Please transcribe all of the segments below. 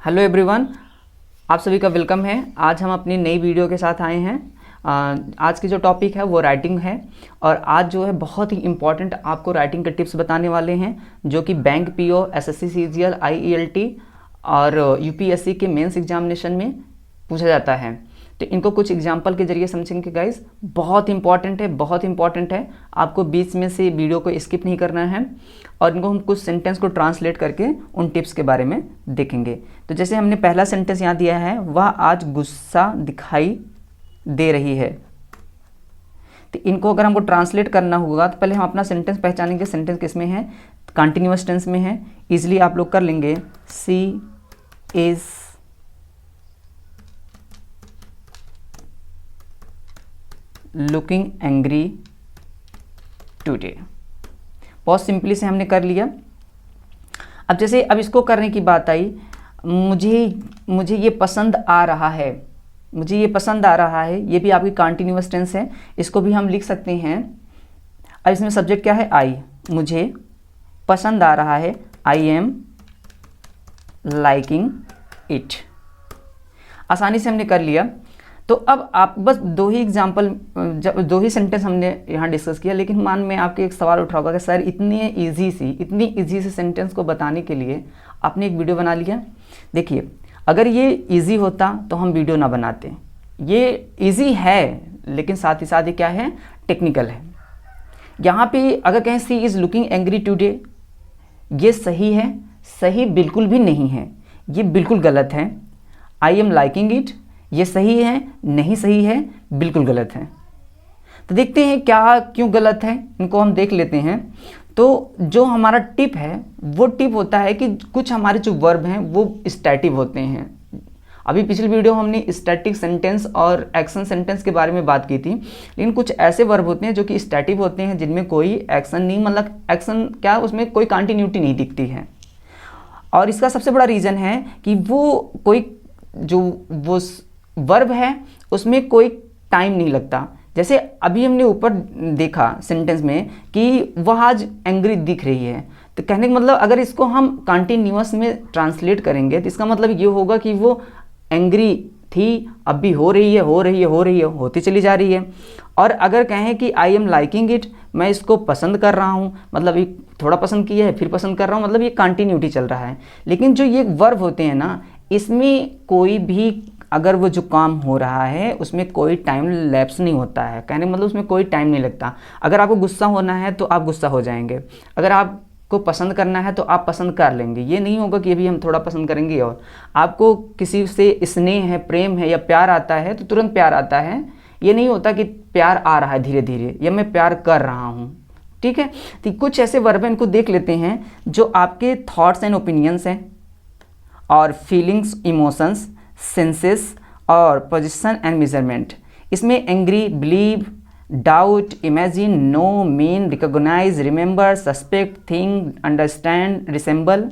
Hello everyone, आप सभी का वेलकम है। आज हम अपनी नई वीडियो के साथ आए हैं। आज की जो टॉपिक है वो राइटिंग है और आज जो है बहुत ही इम्पॉर्टेंट आपको राइटिंग के टिप्स बताने वाले हैं जो कि बैंक पीओ, एसएससी सीजीएल, आईईएलटी और यूपीएससी के मेंस एग्जामिनेशन में पूछा जाता है। तो इनको कुछ एग्जाम्पल के जरिए समझेंगे गाइस। बहुत इंपॉर्टेंट है, बहुत इंपॉर्टेंट है। आपको बीच में से वीडियो को स्किप नहीं करना है और इनको हम कुछ सेंटेंस को ट्रांसलेट करके उन टिप्स के बारे में देखेंगे। तो जैसे हमने पहला सेंटेंस यहाँ दिया है, वह आज गुस्सा दिखाई दे रही है। तो इनको अगर हमको ट्रांसलेट करना होगा तो पहले हम अपना सेंटेंस पहचानेंगे। सेंटेंस किस में है? कंटिन्यूअस टेंस में है। इजीली आप लोग कर लेंगे। सी इज लुकिंग एंग्री टुडे। बहुत सिंपली से हमने कर लिया। अब जैसे अब इसको करने की बात आई, मुझे ये पसंद आ रहा है, मुझे ये पसंद आ रहा है। ये भी आपकी कंटिन्यूअस टेंस है, इसको भी हम लिख सकते हैं। अब इसमें सब्जेक्ट क्या है? आई। मुझे पसंद आ रहा है, आई एम लाइकिंग इट। आसानी से हमने कर लिया। तो अब आप बस दो ही सेंटेंस हमने यहाँ डिस्कस किया, लेकिन मान में आपके एक सवाल उठा होगा कि सर इतनी इजी सी सेंटेंस को बताने के लिए आपने एक वीडियो बना लिया। देखिए, अगर ये इजी होता तो हम वीडियो ना बनाते। ये इजी है लेकिन साथ ही साथ ये क्या है? टेक्निकल है। यहाँ पे अगर कहें सी इज़ लुकिंग एंग्री टुडे, ये सही है? सही बिल्कुल भी नहीं है, ये बिल्कुल गलत है। आई एम लाइकिंग इट, ये सही है? नहीं सही है, बिल्कुल गलत है। तो देखते हैं क्या क्यों गलत है, इनको हम देख लेते हैं। तो जो हमारा टिप है वो टिप होता है कि कुछ हमारे जो वर्ब हैं वो स्टैटिक होते हैं। अभी पिछली वीडियो हमने स्टैटिक सेंटेंस और एक्शन सेंटेंस के बारे में बात की थी, लेकिन कुछ ऐसे वर्ब होते हैं जो कि स्टैटिक होते हैं, जिनमें कोई एक्शन नहीं, मतलब एक्शन क्या, उसमें कोई कंटिन्यूटी नहीं दिखती है। और इसका सबसे बड़ा रीज़न है कि वो वर्ब है उसमें कोई टाइम नहीं लगता। जैसे अभी हमने ऊपर देखा सेंटेंस में कि वह आज एंग्री दिख रही है, तो कहने का मतलब अगर इसको हम कंटिन्यूअस में ट्रांसलेट करेंगे तो इसका मतलब ये होगा कि वो एंग्री थी, अब भी हो रही है, होती चली जा रही है। और अगर कहें कि आई एम लाइकिंग इट, मैं इसको पसंद कर रहा हूँ, मतलब ये थोड़ा पसंद किया है फिर पसंद कर रहा हूँ, मतलब ये कंटिन्यूटी चल रहा है। लेकिन जो ये वर्ब होते हैं ना, इसमें कोई भी अगर वो जो काम हो रहा है उसमें कोई टाइम लैप्स नहीं होता है। कहने मतलब उसमें कोई टाइम नहीं लगता। अगर आपको गुस्सा होना है तो आप गुस्सा हो जाएंगे, अगर आपको पसंद करना है तो आप पसंद कर लेंगे। ये नहीं होगा कि अभी हम थोड़ा पसंद करेंगे। और आपको किसी से स्नेह है, प्रेम है या प्यार आता है तो तुरंत प्यार आता है। ये नहीं होता कि प्यार आ रहा है धीरे धीरे या मैं प्यार कर रहा हूँ। ठीक है, तो कुछ ऐसे वर्ब हैं, इनको देख लेते हैं जो आपके थॉट्स एंड ओपिनियंस हैं और फीलिंग्स, इमोशंस, सेंसेस और पोजीशन एंड मेजरमेंट। इसमें angry, believe, doubt, imagine, know, mean, recognise, remember, suspect, think, understand, resemble.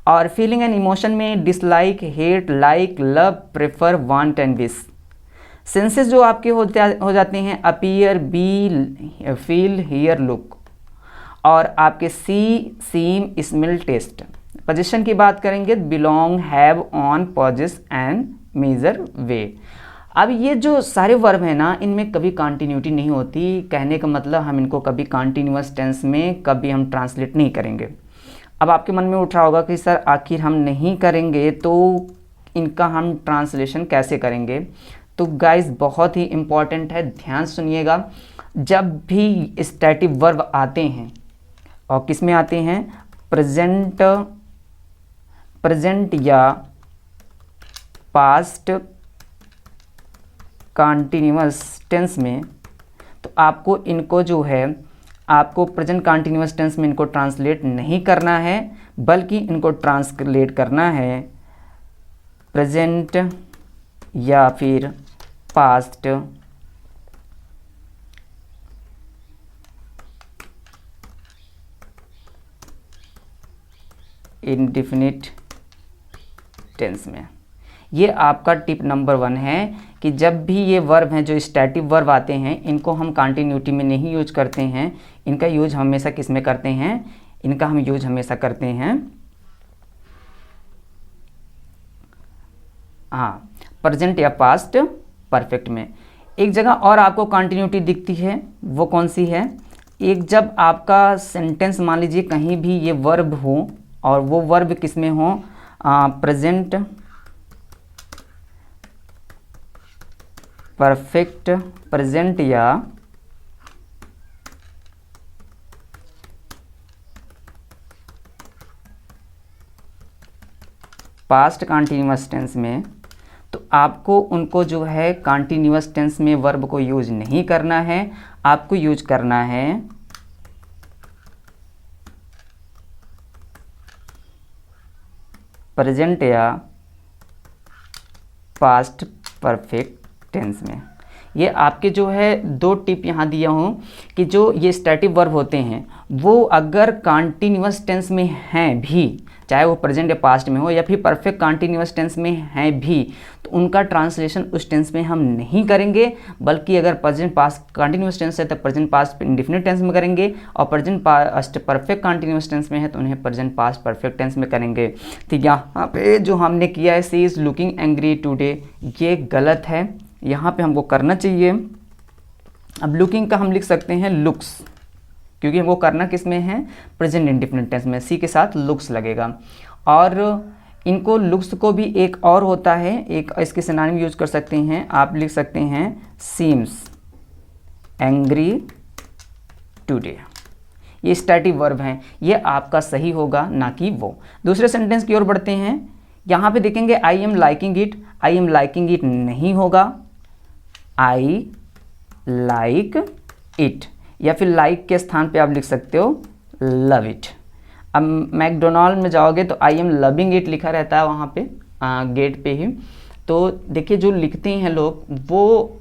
और फीलिंग एंड इमोशन में dislike, hate, like, love, prefer, want and wish. Senses जो आपके हो जाते हैं appear, be, feel, hear, look. और आपके see, seem, smell, taste. Position की बात करेंगे, belong, have, own, possess and measure, weigh. अब ये जो सारे वर्ब हैं ना, इनमें कभी कंटिन्यूटी नहीं होती। कहने का मतलब हम इनको कभी कंटिन्यूअस टेंस में कभी हम ट्रांसलेट नहीं करेंगे। अब आपके मन में उठ रहा होगा कि सर आखिर हम नहीं करेंगे तो इनका हम ट्रांसलेशन कैसे करेंगे? तो गाइस बहुत ही इम्पॉर्टेंट है, ध्यान सुनिएगा। जब भी स्टैटिक वर्ब आते हैं और किस में आते हैं? प्रेजेंट या पास्ट कंटिन्यूअस टेंस में, तो आपको इनको जो है आपको प्रेजेंट कंटिन्यूअस टेंस में इनको ट्रांसलेट नहीं करना है, बल्कि इनको ट्रांसलेट करना है प्रेजेंट या फिर पास्ट इंडेफिनिट टेंस में। ये आपका टिप नंबर 1 है कि जब भी ये वर्ब हैं जो स्टैटिक वर्ब आते हैं, इनको हम कंटिन्यूटी में नहीं यूज करते हैं। इनका यूज हमेशा किस में करते हैं? इनका हम यूज हमेशा करते हैं हाँ, प्रेजेंट या पास्ट परफेक्ट में। एक जगह और आपको कंटिन्यूटी दिखती है, वो कौन सी है? एक जब आपका सेंटेंस मान लीजिए कहीं भी ये वर्ब हो और वो वर्ब किस में हो, प्रेजेंट परफेक्ट, प्रेजेंट या पास्ट कंटिन्यूअस टेंस में, तो आपको उनको जो है कंटिन्यूअस टेंस में वर्ब को यूज नहीं करना है, आपको यूज करना है प्रेजेंट या पास्ट परफेक्ट टेंस में। ये आपके जो है 2 टिप यहाँ दिया हूँ कि जो ये स्टैटिक वर्ब होते हैं वो अगर कंटिन्यूअस टेंस में हैं भी, चाहे वो प्रेजेंट या पास्ट में हो या फिर परफेक्ट कंटिन्यूअस टेंस में हैं भी, तो उनका ट्रांसलेशन उस टेंस में हम नहीं करेंगे, बल्कि अगर प्रेजेंट पास्ट कंटिन्यूअस टेंस है तो प्रेजेंट पास्ट इंडेफिनिट टेंस में करेंगे, और present past perfect continuous tense में है तो उन्हें प्रेजेंट पास्ट परफेक्ट टेंस में करेंगे। तो यहाँ पे जो हमने किया है सी इज़ लुकिंग एंग्री टुडे, ये गलत है, यहाँ पे हमको करना चाहिए। अब लुकिंग का हम लिख सकते हैं लुक्स, क्योंकि हमको करना किस में है? प्रेजेंट इंडेफिनिट टेंस में, सी के साथ लुक्स लगेगा। और इनको लुक्स को भी एक और होता है, एक इसके सिनोनिम यूज कर सकते हैं, आप लिख सकते हैं सीम्स एंग्री टुडे। ये स्टैटिक वर्ब हैं, ये आपका सही होगा, ना कि वो। दूसरे सेंटेंस की ओर बढ़ते हैं। यहाँ पे देखेंगे I am liking it, I am liking it नहीं होगा, आई लाइक इट, या फिर लाइक के स्थान पे आप लिख सकते हो लव इट। अब मैकडोनाल्ड में जाओगे तो आई एम लविंग इट लिखा रहता है वहाँ पे गेट पे ही। तो देखिए जो लिखते हैं लोग वो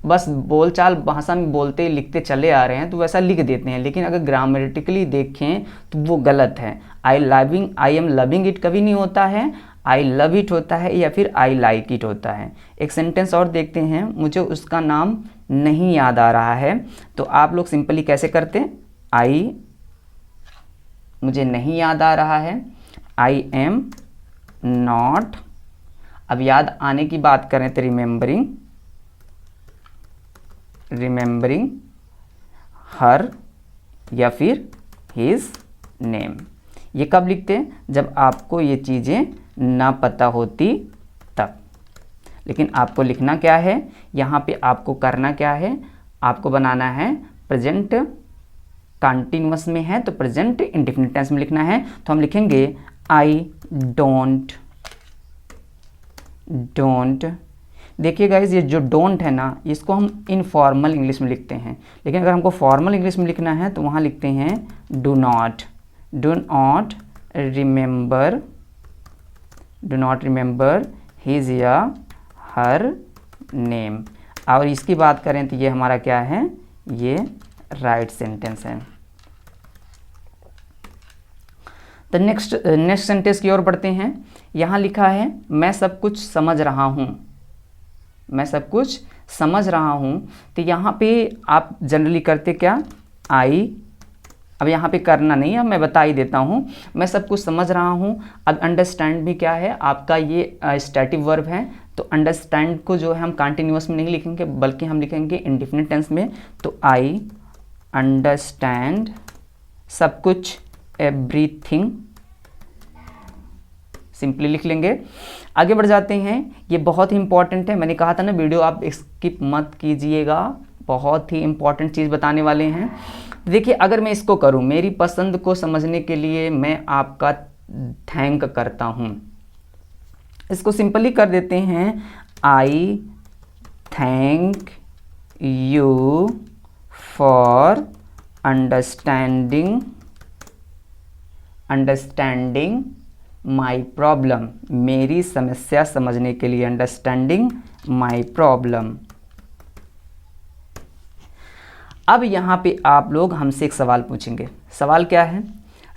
बस बोलचाल भाषा में बोलते लिखते चले आ रहे हैं तो वैसा लिख देते हैं, लेकिन अगर ग्रामेटिकली देखें तो वो गलत है। आई एम लविंग इट कभी नहीं होता है, आई लव इट होता है या फिर आई लाइक इट होता है। एक सेंटेंस और देखते हैं, मुझे उसका नाम नहीं याद आ रहा है, तो आप लोग सिंपली कैसे करते? आई मुझे नहीं याद आ रहा है, आई एम नॉट, अब याद आने की बात करें तो रिमेंबरिंग हर या फिर हिज नेम। ये कब लिखते हैं? जब आपको ये चीज़ें ना पता होती तब। लेकिन आपको लिखना क्या है, यहाँ पे आपको करना क्या है, आपको बनाना है प्रेजेंट कंटिन्यूअस में है तो प्रेजेंट इंडेफिनिट टेंस में लिखना है, तो हम लिखेंगे आई डोंट। देखिए गाइज, ये जो डोंट है ना, इसको हम इनफॉर्मल इंग्लिश में लिखते हैं, लेकिन अगर हमको फॉर्मल इंग्लिश में लिखना है तो वहाँ लिखते हैं डू नॉट रिमेंबर हिज या हर नेम। और इसकी बात करें तो ये हमारा क्या है, ये राइट सेंटेंस है। तो नेक्स्ट सेंटेंस की ओर बढ़ते हैं। यहाँ लिखा है मैं सब कुछ समझ रहा हूँ, मैं सब कुछ समझ रहा हूँ। तो यहाँ पे आप जनरली करते क्या, आई, अब यहाँ पे करना नहीं है, मैं बता ही देता हूँ, मैं सब कुछ समझ रहा हूँ। अब अंडरस्टैंड भी क्या है आपका, ये स्टैटिक वर्ब है, तो अंडरस्टैंड को जो है हम कंटिन्यूअस में नहीं लिखेंगे बल्कि हम लिखेंगे इंडेफिनिट टेंस में। तो आई अंडरस्टैंड सब कुछ, एवरीथिंग, सिंपली लिख लेंगे। आगे बढ़ जाते हैं, ये बहुत ही इंपॉर्टेंट है, मैंने कहा था ना वीडियो आप स्किप मत कीजिएगा, बहुत ही इंपॉर्टेंट चीज़ बताने वाले हैं। देखिए अगर मैं इसको करूं, मेरी पसंद को समझने के लिए मैं आपका थैंक करता हूं, इसको सिंपली कर देते हैं आई thank you for understanding my problem, मेरी समस्या समझने के लिए, अंडरस्टैंडिंग माई प्रॉब्लम। अब यहाँ पे आप लोग हमसे एक सवाल पूछेंगे। सवाल क्या है?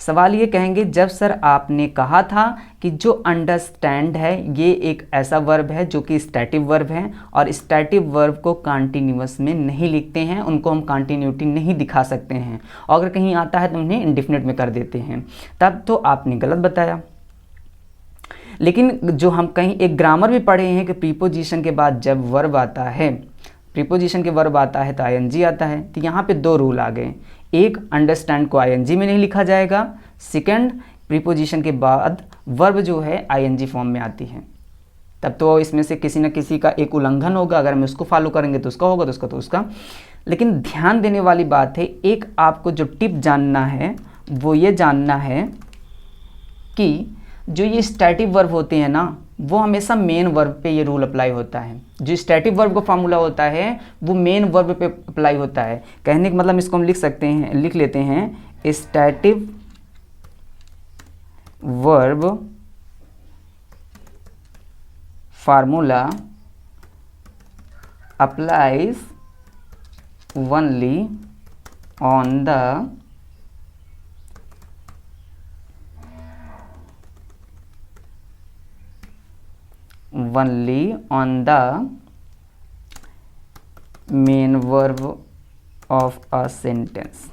सवाल ये कहेंगे, जब सर आपने कहा था कि जो अंडरस्टैंड है ये एक ऐसा वर्ब है जो कि स्टैटिक वर्ब है और स्टैटिक वर्ब को कंटिन्यूअस में नहीं लिखते हैं, उनको हम कंटिन्यूटी नहीं दिखा सकते हैं, और अगर कहीं आता है तो उन्हें इंडेफिनिट में कर देते हैं, तब तो आपने गलत बताया। लेकिन जो हम कहीं एक ग्रामर भी पढ़े हैं कि प्रीपोजिशन के बाद जब वर्ब आता है, प्रीपोजिशन के वर्ब आता है तो आईएनजी आता है। तो यहाँ पे दो रूल आ गए, एक अंडरस्टैंड को आईएनजी में नहीं लिखा जाएगा, सेकंड प्रीपोजिशन के बाद वर्ब जो है आईएनजी फॉर्म में आती है। तब तो इसमें से किसी न किसी का एक उल्लंघन होगा, अगर हम उसको फॉलो करेंगे तो उसका होगा, तो उसका तो उसका। लेकिन ध्यान देने वाली बात है, एक आपको जो टिप जानना है वो ये जानना है कि जो ये स्टैटिक वर्ब होते हैं ना, वो हमेशा मेन वर्ब पे ये रूल अप्लाई होता है। जो स्टैटिक वर्ब का फार्मूला होता है वो मेन वर्ब पे अप्लाई होता है। कहने का मतलब इसको हम लिख सकते हैं, लिख लेते हैं, static verb formula applies only on the main verb of a sentence।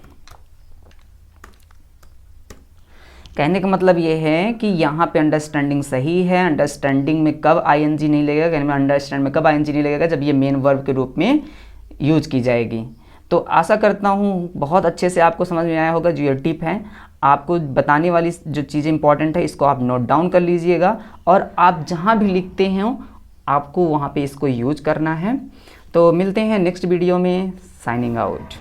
कहने का मतलब ये है कि यहाँ पे अंडरस्टैंडिंग सही है। अंडरस्टैंडिंग में कब आईएनजी नहीं लगेगा, कहने में अंडरस्टैंड में कब आईएनजी नहीं लगेगा, जब ये मेन वर्ब के रूप में यूज की जाएगी। तो आशा करता हूँ बहुत अच्छे से आपको समझ में आया होगा। जो ये टिप है, आपको बताने वाली जो चीज़ें इंपॉर्टेंट है इसको आप नोट डाउन कर लीजिएगा, और आप जहाँ भी लिखते हैं आपको वहाँ पे इसको यूज करना है। तो मिलते हैं नेक्स्ट वीडियो में। Signing out.